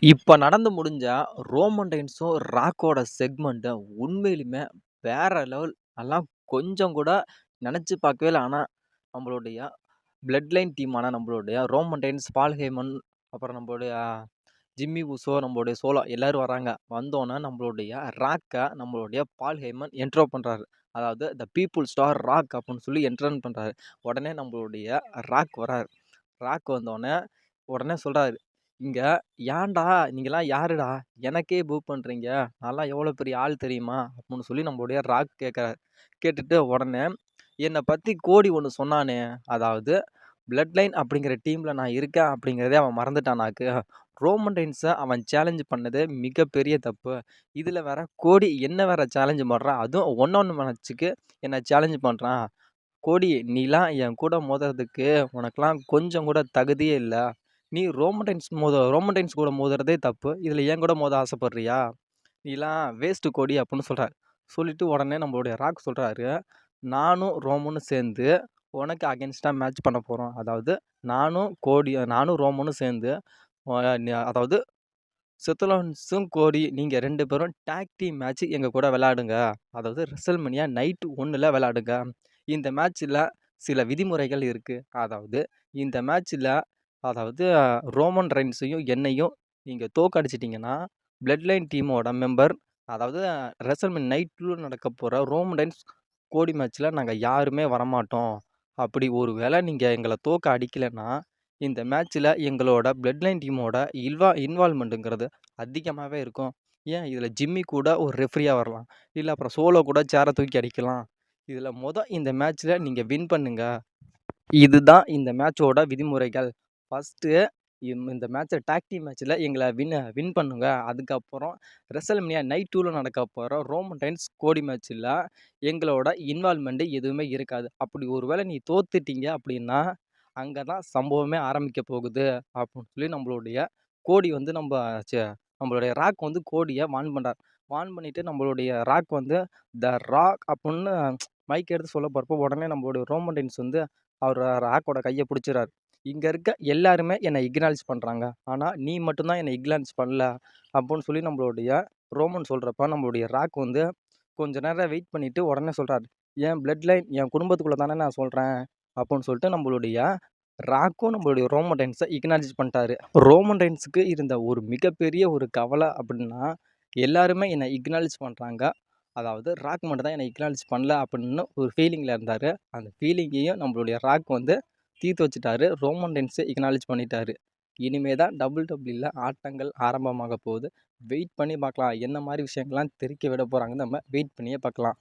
இப்ப நடந்து முடிஞ்ச ரோமன் ரெயின்ஸும், ராக்கோட செக்மெண்ட் உண்மையிலுமே வேற லெவல். அதெல்லாம் கொஞ்சம் கூட நெனச்சு பார்க்கவே இல்ல. ஆனா, நம்மளுடைய பிளட் லைன் டீமான நம்மளுடைய ரோமன் ரெயின்ஸ், பால் ஹேமன், அப்புறம் நம்மளுடைய ஜிம்மி உசோ, நம்மளுடைய சோலோ எல்லாரும் வராங்க. வந்தோனே நம்மளுடைய ராக்க நம்மளுடைய பால் ஹேமன் இன்ட்ரோ பண்றாரு. அதாவது த பீப்பிள் ஸ்டார் ராக் அப்டின்னு சொல்லி என்ட்ரன் பண்றாரு. உடனே நம்மளுடைய ராக் வராரு. ராக் வந்தோனே, உடனே சொல்றாரு, "இங்க ஏன்டா நீங்கலாம் யாருடா? எனக்கே பூ பண்றீங்க. நான்லாம் எவ்வளோ பெரிய ஆள் தெரியுமா?" அப்டின்னு சொல்லி நம்மளுடைய ராக் கேட்கறாரு. கேட்டுட்டு உடனே, "என்ன பத்தி கோடி ஒண்ணு சொன்னானே, அதாவது பிளட் லைன் அப்படிங்கிற டீம்ல நான் இருக்கேன் அப்படிங்கிறதே அவன் மறந்துட்டானாக்கு. ரோமன் ரெயின்ஸ அவன் சேலஞ்ச் பண்ணது மிகப்பெரிய தப்பு. இதுல வேற கோடி என்ன வேற சேலஞ்ச் பண்றான். அதுவும் ஒன் ஆன் ஒன் மேட்ச்சுக்கு என்ன சேலஞ்ச் பண்றான். கோடி நீலாம் என் கூட மோதுறதுக்கு உனக்கெல்லாம் கொஞ்சம் கூட தகுதியே இல்ல. நீ ரோமன் ரெயின்ஸ் கூட மோதுறதே தப்பு. இதுல என் கூட மோத ஆசைப்படுறியா? நீலாம் வேஸ்ட் கோடி அப்டின்னு சொல்றாரு. சொல்லிட்டு உடனே நம்மளுடைய ராக் சொல்றாரு, நானும் ரோமனும் சேர்ந்து உனக்கு அகைன்ஸ்ட்டா மேட்ச் பண்ண போறோம். அதாவது நானும் ரோமனும் சேர்ந்து அதாவது செத்தலோன்ஸும் கோடி நீங்க 2 பேரும் டாக் டீம் மேட்ச் எங்க கூட விளையாடுங்க. அதாவது ரெசல்மனியா நைட் 1ல விளையாடுங்க. இந்த மேட்ச்ல சில விதிமுறைகள் இருக்கு. அதாவது இந்த மேட்ச்ல அதாவது ரோமன் ரெயின்ஸையும் என்னையும் நீங்க தோற்கடிச்சிட்டீங்கன்னா, பிளட் லைன் டீமோட மெம்பர் அதாவது ரெசல்மன் நைட் 2ல நடக்கப் போற ரோமன் ரெயின்ஸ் கோடி மேட்ச்ல நாங்க யாருமே வரமாட்டோம். அப்படி ஒரு வேள நீங்க எங்கள தோற்க அடிக்கலன்னா, இந்த மேட்ச்ல எங்களோட பிளட் லைன் டீமோட இன்வால்வ்மெண்ட்ங்கிறது அதிகமாவே இருக்கும். ஏன் இதுல ஜிம்மி கூட ஒரு ரெஃப்ரியா வரலாம். இல்ல அப்புறம் சோலோ கூட சேர தூக்கி அடிக்கலாம். இதுல இந்த மேட்ச்ல நீங்க வின் பண்ணுங்க. இதுதான் இந்த மேட்சோட விதிமுறைகள். ஃபர்ஸ்ட்டு இந்த மேட்ச்ச டாக் டீம் மேட்ச்ல எங்கள வின் பண்ணுங்க. அதுக்கப்புறம் ரெசல்மனியா நைட் 2ல நடக்கப்போற ரோமன் ரெயின்ஸ் கோடி மேட்ச்ல எங்களோட இன்வால்வ்மெண்ட் எதுவுமே இருக்காது. அப்படி ஒரு வேள நீ தோத்துட்டீங்க அப்படின்னா, அங்க தான் சம்பவமே ஆரம்பிக்க போகுது. அப்படின்னு சொல்லி நம்மளுடைய கோடி வந்து நம்மளுடைய ராக் வந்து கோடிய வார்ன் பண்றார். வார்ன் பண்ணிட்டு நம்மளுடைய ராக் வந்து த ராக் அப்புட்ன்னு மைக் எடுத்து சொல்ல போறப்போ, உடனே நம்மளுடைய ரோமன் ரெயின்ஸ் வந்து அவர் ராக்கோட கைய புடிச்சுறாரு. "இங்க இருக்க எல்லாருமே என்ன இக்னாலஜ் பண்றாங்க. ஆனா நீ மட்டும் தான் என்ன இக்னாலஜ் பண்ணல." அப்புட்ன்னு சொல்லி நம்மளுடைய ரோமன் சொல்றப்ப, நம்மளுடைய ராக் வந்து கொஞ்ச நேரம் வெயிட் பண்ணிட்டு உடனே சொல்றாரு, "என் பிளட் லைன் என் குடும்பத்துக்குள்ள தானே நான் சொல்றேன்." அப்புட்ன்னு சொல்லிட்டு நம்மளுடைய ராக்கும் நம்மளுடைய ரோமன் ரெயின்ஸ இக்னாலஜ் பண்ணிட்டாரு. ரோமன் ரெயின்ஸுக்கு இருந்த ஒரு மிகப்பெரிய ஒரு கவலை அப்படின்னா, எல்லாருமே என்ன இக்னாலஜ் பண்றாங்க. அதாவது ராக் மட்டும் தான் என்ன இக்னாலஜ் பண்ணல அப்படின்னு ஒரு ஃபீலிங்ல இருந்தாரு. அந்த ஃபீலிங்கையும் நம்மளுடைய ராக் வந்து தீர்த்து வச்சுட்டாரு. ரோமன் ரெயின்ஸ இக்னாலஜ் பண்ணிட்டாரு. இனிமே தான் WWE ஆட்டங்கள் ஆரம்பமாக போகுது. வெயிட் பண்ணி பார்க்கலாம். என்ன மாரி விஷயங்கள்லாம் தெறிக்க விட போறாங்கன்னு நம்ம வெயிட் பண்ணியே பார்க்கலாம்.